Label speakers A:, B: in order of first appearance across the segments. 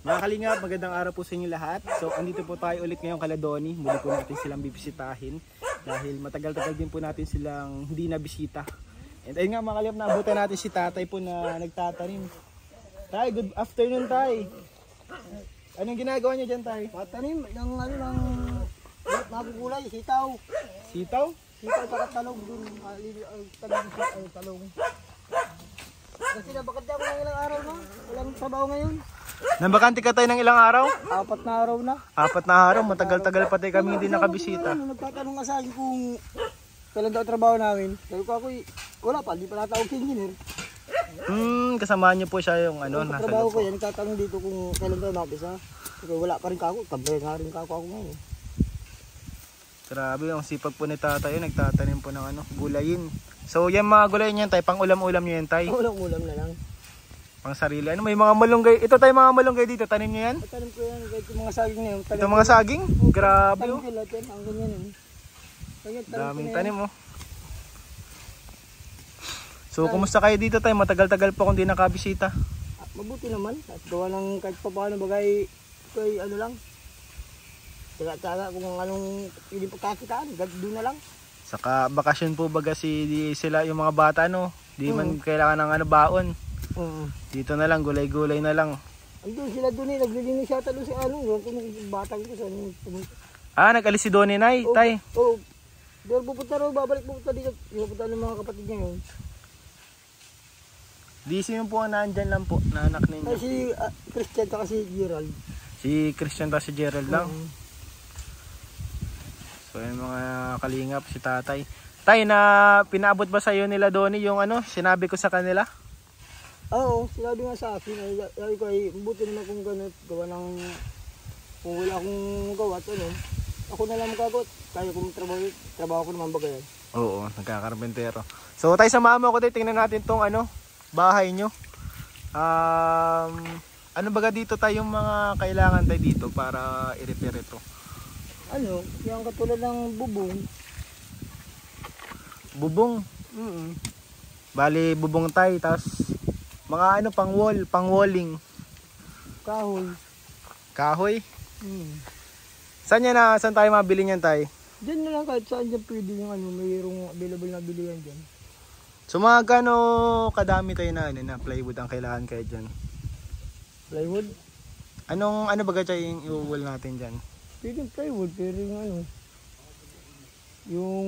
A: Mga kalingap, magandang araw po sa inyo lahat. So, andito po tayo ulit ngayong Caladoni. Muli po natin silang bibisitahin dahil matagal-tagal din po natin silang hindi nabisita. And ayun nga mga kalingap, naabutan natin si tatay po na nagtatanim. Tay, good afternoon tay. Anong ginagawa niyo dyan tay?
B: Patanim ng ng magugulay, sitaw.
A: Sitaw?
B: Sitaw sa talong dun, talong. Kasi nabakad ako ng ilang araw na, walang trabaho ngayon.
A: Nambakante ka tayo ng ilang araw?
B: 4 na araw na.
A: 4 na araw, matagal-tagal pa tayo kami hindi nakabisita.
B: Nagtatanong nga sa akin kung kailan daw trabaho namin. Sabi ko ako, wala pa, di pa natawag si engineer.
A: Kasama niyo po siya yung nasa
B: trabaho
A: loob po.
B: ko yan, nagtatanong dito kung kailan daw nakapisa. Sabi ko, wala pa rin kako, tabay nga rin kako ako ngayon.
A: Grabe, ang sipag po ni tatay, nagtatanim po ng gulayin. So yan mga gulayin yan tayo, pang ulam-ulam nyo yan tayo.
B: Ulam-ulam na lang.
A: Pang sarili. May mga malunggay. Ito tayo mga malunggay dito, tanim nyo yan?
B: Tanim ko yan, yung mga saging na yun.
A: Ito mga saging? Grabe oh.
B: Tanim ko lahat yan, ang ganyan yun.
A: Daming tanim oh. So kumusta kayo dito tayo? Matagal-tagal po kung di nakabisita.
B: Mabuti naman. At gawa ng kahit pa paano bagay, kay lang. Tsaga-tsaga kung anong hindi pagkakitaan, doon na lang.
A: Saka bakasyon po baga sila yung mga bata no. Di man kailangan ng baon. Dito na lang, gulay-gulay na lang.
B: Andun sila doon naglilinis yata doon si kung batang ko
A: sa nag-alis si Donnie Nay, tay.
B: Oo. Doon pupunta raw, babalik pupunta dito. Pupunta ng mga kapatid niya yun.
A: Di sino po nandyan lang po, na anak ninyo?
B: Ay, si Christian at si Gerald.
A: Si Christian at si Gerald lang. So yung mga kalingap, si tatay. Tay, na pinaabot ba sa'yo nila Donnie yung sinabi ko sa kanila?
B: Oo, sinabi nga sa akin. Sabi ko ay, buti naman kung gano'n, gawa ng, kung wala akong gawa, ako na lang magagawa. Kaya kung trabaho ko naman ba yan?
A: Oo, nagkakarpentero. So tayo sama mo ko tayo, tingnan natin tong bahay nyo. Ano baga dito tayong mga kailangan tayo dito para i-repair ito?
B: Yung katulad ng bubong.
A: Bubong? Bali bubong tayo, tas mga pang wall, pang walling.
B: Kahoy.
A: Kahoy? Saan tayo mabili niyan tayo?
B: Diyan na lang kahit saan dyan pwede yung mayroong available na bilihan dyan.
A: So mga gano kadami tayo na plywood ang kailangan kayo dyan?
B: Plywood?
A: Ano baga tayo yung i-wall natin dyan?
B: Pwede yung plywood, pero yung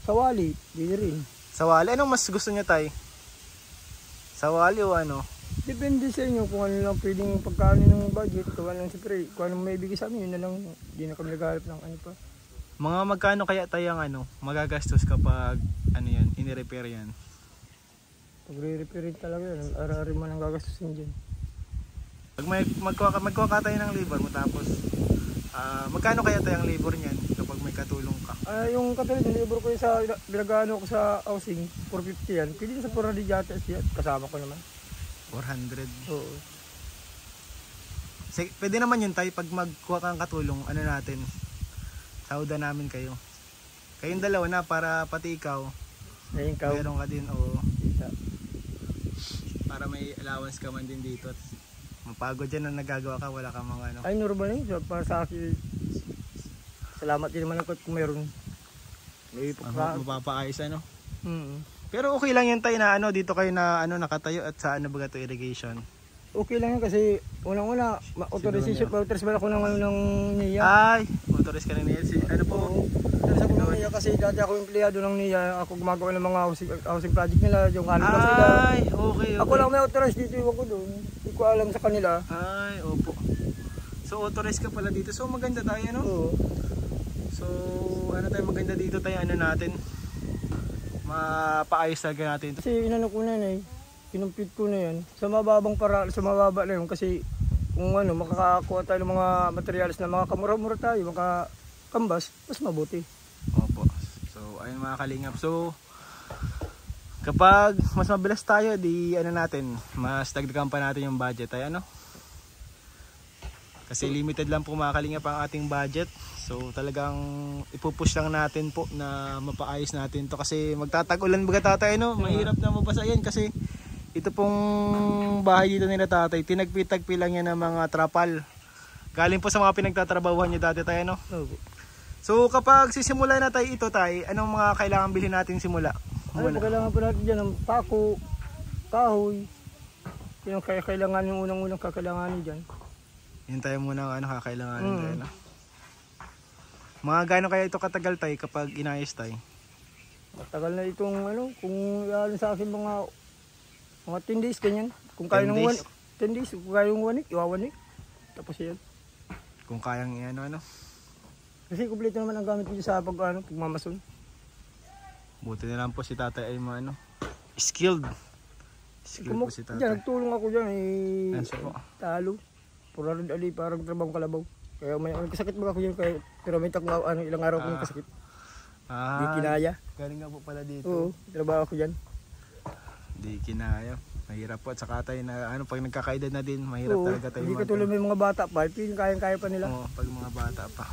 B: sawali, pwede rin.
A: Sawali? Anong mas gusto niya tayo? Sawali o
B: Depende sa inyo kung ano lang pwedeng pagkano ng budget, kung ano lang siyempre, kung ano may bigay sa amin, yun na lang, hindi na kami naghahanap ng pa.
A: Mga magkano kaya tayong magagastos kapag yan, ini-repair yan?
B: Pag re-repair talaga yan, ara-ari mo nang gagastusin dyan.
A: Pag magkuha ka tayo ng labor mo tapos, magkano kaya tayong labor niyan kapag may katulong ka?
B: Yung katulad ng labor ko sa binagano ko sa housing, 450 yan, pwede sa 400 yata siya, kasama ko naman.
A: 400?
B: Oo.
A: Pwede naman yun tayo pag magkuha kang katulong, natin, sauda namin kayo. Kayong dalawa na para pati ikaw, meron ka din para may allowance ka man din dito at mapagod dyan na nagagawa ka, wala ka mga
B: Ay normal yun, para sa akin, salamat din naman ako kung meron. May
A: mapapaayos Pero okay lang yan tayo na dito kayo na nakatayo at sa baga to irrigation. Okay
B: lang yan kasi unang-una authorization pa ako ng NIA.
A: Ay, authorize ka ng NIA.
B: Authorize ako ng NIA kasi dati ako empleyado ng NIA. Ako gumagawa ng mga housing project nila, yung kanila sila.
A: Ay, okay.
B: Ako lang may authorize dito, iwan ko doon. Hindi ko alam sa kanila.
A: Ay, opo. So authorize ka pala dito. So maganda tayo
B: Oo.
A: So tayo maganda dito tayo natin. Mapaayos talaga natin.
B: Kasi ko na kinumpit ko na yan. Sa mababa na yun kasi kung makakakuha tayo ng mga materials na mga kamura-mura tayo, makakambas, mas mabuti.
A: Opo. So ayun mga kalingap. So kapag mas mabilis tayo, di natin, mas dagdagan pa natin yung budget ay Kasi limited lang po mga kalingap ang ating budget. So talagang ipupush lang natin po na mapaayos natin to kasi magtatag-ulan baga tatay Mahirap na mabasa yan kasi ito pong bahay dito nila tatay, tinagpi-tagpi lang yan ng mga trapal. Galing po sa mga pinagtatrabahuhan niyo dati tayo, no?
B: Opo.
A: So kapag sisimula na tayo ito tayo, anong mga kailangan bilhin natin simula?
B: Ano po kailangan po natin dyan ng pako, kahoy. Yun ang kailangan yung unang-unang kakailanganin dyan.
A: Yun tayo muna ang kakailanganin tayo, no? Mga gaano kaya ito katagal tayo kapag inayos tayo?
B: Matagal na itong kung yan sa akin mga 10 days ganyan. Kung kaya
A: 10
B: ng
A: days?
B: 10 days, kung kaya yung 1 week, iwa 1 week. Tapos yan.
A: Kung kayang ano.
B: Kasi kumpleto naman ang gamit ko sa pagmamason.
A: Buti na lang po si tatay ay skilled. Skilled po si tatay.
B: Diyan, nagtulong ako dyan talo. Purarad ali, parang trabang kalabaw. Kaya may kasakit ba ako dyan, pero may ilang araw ko yung kasakit. Di kinaya.
A: Galing nga po pala dito.
B: Oo, trabaho ako dyan.
A: Di kinaya. Mahirap po at saka tayo na pag nagkakaedad na din, mahirap talaga tayo.
B: Hindi katulad may mga bata pa, kayang-kaya pa nila.
A: Oo, pag mga bata pa.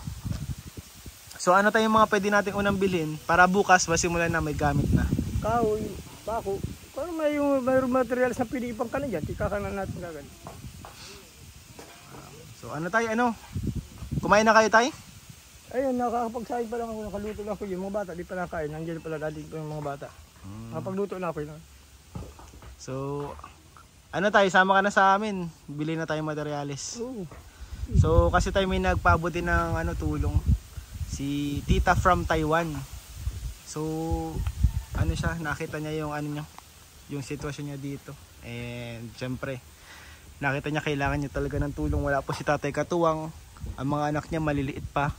A: So ano tayong mga pwede nating unang bilhin para bukas masimulan na may gamit na?
B: Kahoy, bako. Kung mayroong materials na pwede ipang kanan dyan, tikakanan natin agad.
A: So ano tayo, kumain na kayo tayo?
B: Ayun, nakakapagsahin pa lang ako, nakaluto na ako yung mga bata, di pa nakain. Nandiyan pala dati yung mga bata. Nakapagluto na ako yun.
A: So, tayo, sama ka na sa amin. Bili na tayong materyales.
B: Oo.
A: So, kasi tayo may nagpabuti ng tulong. Si Tita from Taiwan. So, siya, nakita niya yung yung sitwasyon niya dito. And, syempre, nakita niya kailangan niya talaga ng tulong. Wala po si Tatay Katuwang. Ang mga anak niya maliliit pa.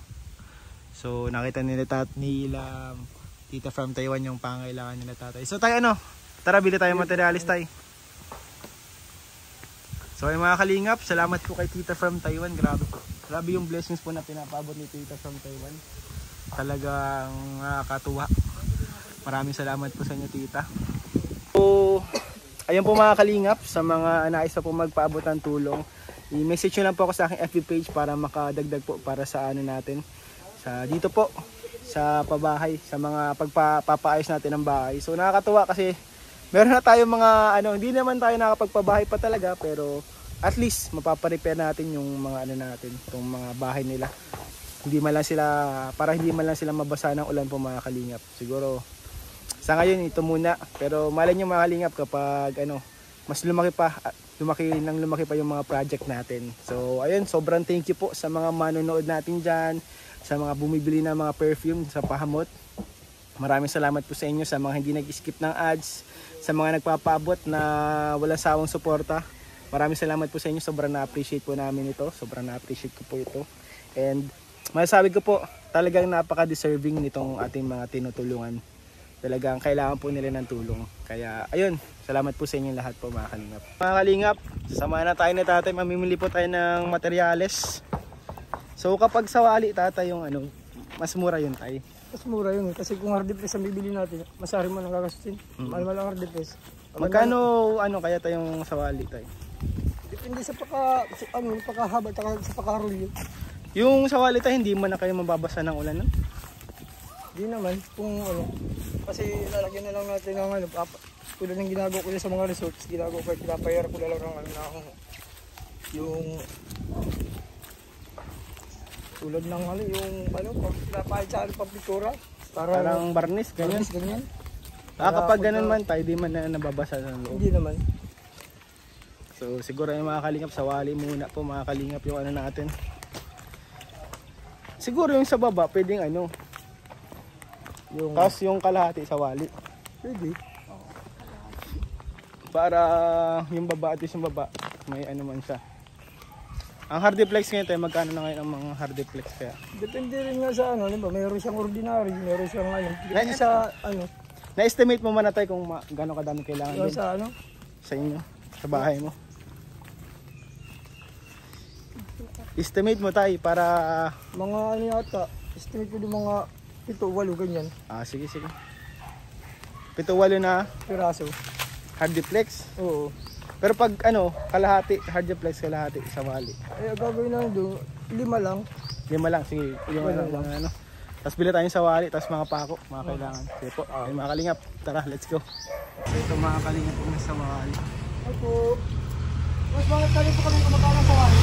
A: So, nakita nila Tita from Taiwan yung pangailangan nila tatay. So, tayo tara, bili tayo materialis tayo. So ay mga kalingap, salamat po kay Tita from Taiwan. Grabe yung blessings po na pinapabot ni Tita from Taiwan. Talagang nakakatuwa. Maraming salamat po sa inyo, Tita. So ayun po mga kalingap, sa mga nais pa po magpaabot ng tulong, i-message nyo lang po ako sa aking FB page para makadagdag po para sa natin. Sa dito po sa pabahay, sa mga pagpapaayos natin ng bahay. So nakakatuwa kasi meron na tayong mga hindi naman tayo nakapagpabahay pa talaga, pero at least mapapa-repair natin yung mga natin, itong mga bahay nila. Hindi man lang sila mabasa ng ulan po mga kalingap. Siguro sa ngayon ito muna, pero malay nyo mga kalingap kapag mas lumaki pa yung mga project natin. So ayun, sobrang thank you po sa mga manonood natin dyan, sa mga bumibili ng mga perfume sa Pahamot. Maraming salamat po sa inyo, sa mga hindi nag-skip ng ads, sa mga nagpapaabot na walang sawang suporta. Maraming salamat po sa inyo, sobrang na-appreciate po namin ito, sobrang na-appreciate ko po ito. And masasabi ko po, talagang napaka-deserving nitong ating mga tinutulungan. Talagang kailangan po nila ng tulong. Kaya ayun, salamat po sa inyo lahat po mga kalingap. Mga kalingap, sasamahan na tayo ni tatay, mamimili po tayo ng materyales. So kapag sawali tatay yung mas mura yun tayo.
B: Mas mura yun kasi kung hardiplex ang bibili natin, masari mo nang gagastusin. Mahal ang hardiplex.
A: Magkano kaya tayong sawali tayo?
B: Depende sa pakahaba at sa pakarulyo.
A: Yung sawali tayo, hindi man na kayo mababasa ng ulan, no?
B: Hindi naman, kung kasi lalagyan na lang natin ng tulad ng ginagawa ko sa mga resorts, pinapayar ko na lang ng yung tulad ng yung pinapahit sa pang-pintura.
A: Parang barnis, ganyan.
B: Ganyan.
A: Kapag ganun man tayo, di man na nababasa ng loob.
B: Hindi naman.
A: So siguro yung mga kalingap, sawali muna po mga kalingap yung natin. Siguro yung sa baba, pwedeng tapos yung kalahati sawali.
B: Pwede.
A: Para yung baba at yung baba, may man siya. Ang hardiplex ngayon tayo, magkano na ngayon ang mga hardiplex kaya?
B: Depende rin nga sa mayroon siyang ordinary, mayroon siyang depende sa
A: Na-estimate mo man na tayo kung gano'ng kadami kailangan din?
B: Sa
A: sa inyo, sa bahay mo. Estimate mo tayo para
B: mga yata, estimate ko yung mga 7-8 ganyan.
A: Sige. 7-8 na
B: piraso.
A: Hardiplex?
B: Oo.
A: Pero pag kalahati, hardiplex kalahati, sawali.
B: Gagawin na doon, 5 lang.
A: 5 lang, sige. Yung Tapos bili tayong sawali, tapos mga pako, mga kailangan. Sige po, ay mga kalingap, tara, let's go. Ito mga kalingap po ng sawali.
B: Opo. Mas bakit kali po kami kumakain ng sawali?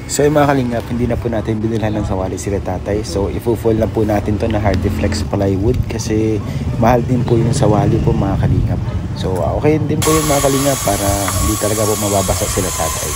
C: So yung mga kalingap, hindi na po natin binilhan ng sawali sila tatay. So ifo-fold na po natin to na Hardiflex plywood kasi mahal din po yung sawali po mga kalingap. So okay din po yung mga kalingap para hindi talaga po mababasa sila tatay.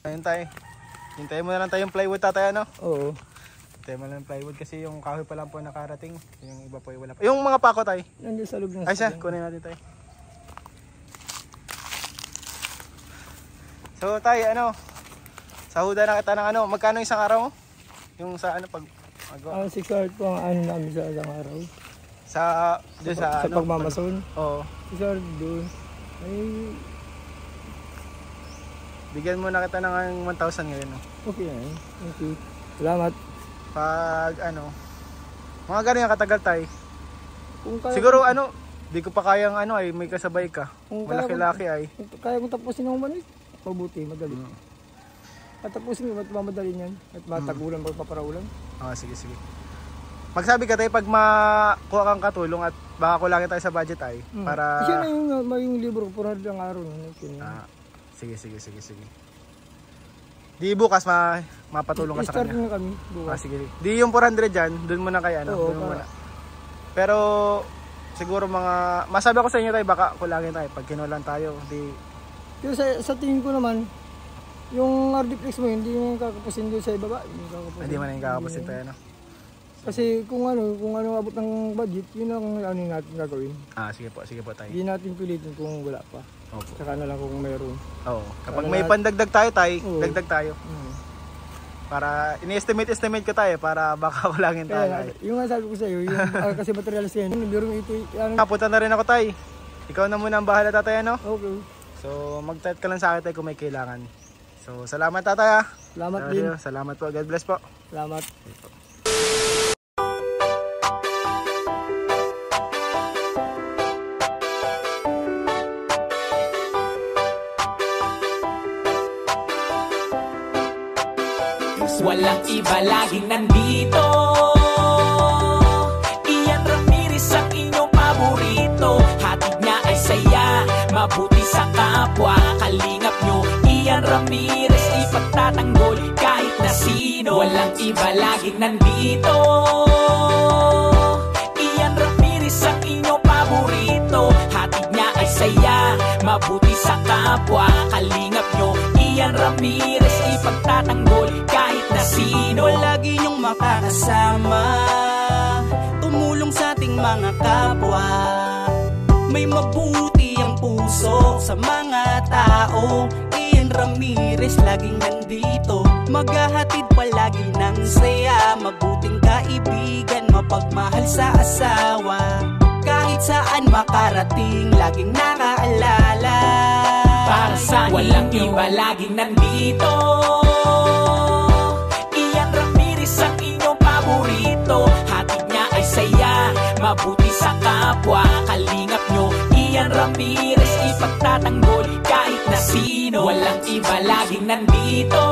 A: Ayun tayo. Hintayin mo na lang tayong plywood tatay ano?
B: Oo.
A: Hintayin mo na lang plywood kasi yung kahoy pa lang po nakarating. Yung iba po ay wala pa. Yung mga pako tayo.
B: Nandiyan sa loob ng
A: Ay siya, kunin natin tayo. So tayo ano? Sa huda na kita ng ano, magkano isang araw mo? Yung sa ano pag
B: Ang 6 po ang ano namin sa isang araw.
A: sa doon sa
B: Sa
A: ano?
B: pagmamason.
A: Oo.
B: 6 doon. Ay,
A: Bigyan mo na kita ng 1,000 ngayon. No?
B: okay na eh. Thank you. Salamat.
A: Pag ano, mga ganyan katagal tayo.
B: Kung kaya,
A: Siguro ano, di ko pa kayang ano ay may kasabay ka.
B: Kung kaya
A: Malaki-laki ay.
B: kung kaya kong tapusin ng manis, mabuti, madali. At tapusin mo, mamadali niyan. At matagulan, magpaparaulan.
A: Ah, sige, sige. Magsabi ka tayo pag makuha kang katulong at baka kulangin tayo sa budget ay para
B: Kasi na yung libro ko, 400 ang araw. Okay,
A: sige, sige, sige, sige. Di bukas mapatulong ka sa
B: start
A: kanya.
B: na kami.
A: Ah, sige. Di yung 400 dyan, doon muna kay ano,
B: Oo,
A: doon muna. Pero siguro mga masabi ko sa inyo tayo baka kulangin tayo pag kinulang tayo. Di
B: Pero sa tingin ko naman, yung Hardiflex mo, hindi yung kakapusin doon sa ibaba.
A: hindi man yung kakapusin tayo no.
B: Kasi kung ano abot ng budget, yun ang ano natin gagawin.
A: Ah, sige po tayo.
B: Hindi natin pilitin kung wala pa.
A: Opo.
B: Saka na lang kung mayroon.
A: Oo. Kapag may pandagdag tayo,
B: Oo.
A: dagdag tayo. Para ini-estimate ko tayo para baka kulangin tayo.
B: Kaya yung nga sabi ko sa iyo, yung kasi materials yan, yung ito, ano.
A: Kapunta na rin ako tay. Ikaw na muna ang bahala tatay ano.
B: Okay.
A: So mag-chat ka lang sa akin tayo kung may kailangan. So salamat tatay.
B: Salamat din.
A: Salamat po. God bless po.
B: Salamat.
D: Walang iba laging nandito. Ian Ramirez ang inyong paborito. Hatid niya ay saya, mabuti sa kapwa. Kalingap nyo, Ian Ramirez ipagtatanggol kahit na sino. Walang iba laging nandito. Ian Ramirez ang inyong paborito. Hatid niya ay saya, mabuti sa kapwa. Kalingap nyo, Ian Ramirez ipagtatanggol kahit na sino. Lagi niyong makakasama, tumulong sa ating mga kapwa. May mabuti ang puso sa mga tao. Ian Ramirez laging nandito, maghahatid palagi ng saya. Mabuting kaibigan, mapagmahal sa asawa. Kahit saan makarating, laging nakaalala. Para sa walang iba laging nandito. Ian Ramirez ang inyong paborito. Hatid niya ay saya, mabuti sa kapwa. Kalingap nyo, Ian Ramirez ipagtatanggol kahit na sino. Walang iba laging nandito.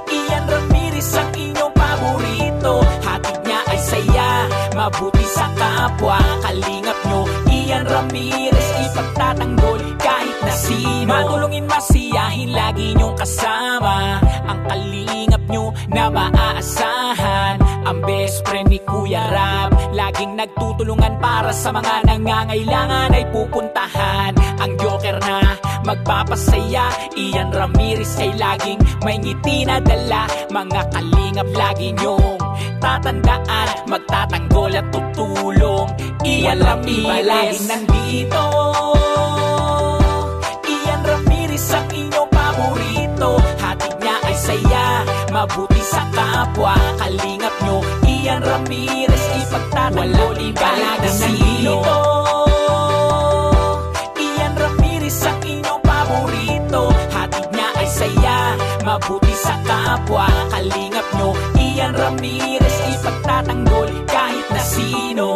D: Ian Ramirez ang inyong paborito. Hatid niya ay saya, mabuti sa kapwa. Kalingap nyo, Ian Ramirez ipagtatanggol kahit na sino. Matulungin, masiyahin, lagi nyong kasama ang kalingap. nyo na maaasahan. Ang best friend ni Kuya Rab, laging nagtutulungan para sa mga nangangailangan ay pupuntahan. Ang joker na magpapasaya, Ian Ramirez ay laging may ngiti na dala. Mga kalingap lagi nyong tatandaan, magtatanggol at tutulong. Ian Ramirez laging nandito. Ian Ramirez ang inyong paborito, hatid niya ay saya, mabuti sa kapwa. Kalingap nyo, Ian Ramirez, ipagtatanggol kahit na sino. Ian Ramirez ang inyong paborito, hatid niya ay saya, mabuti sa kapwa. Kalingap nyo, Ian Ramirez, ipagtatanggol kahit na sino.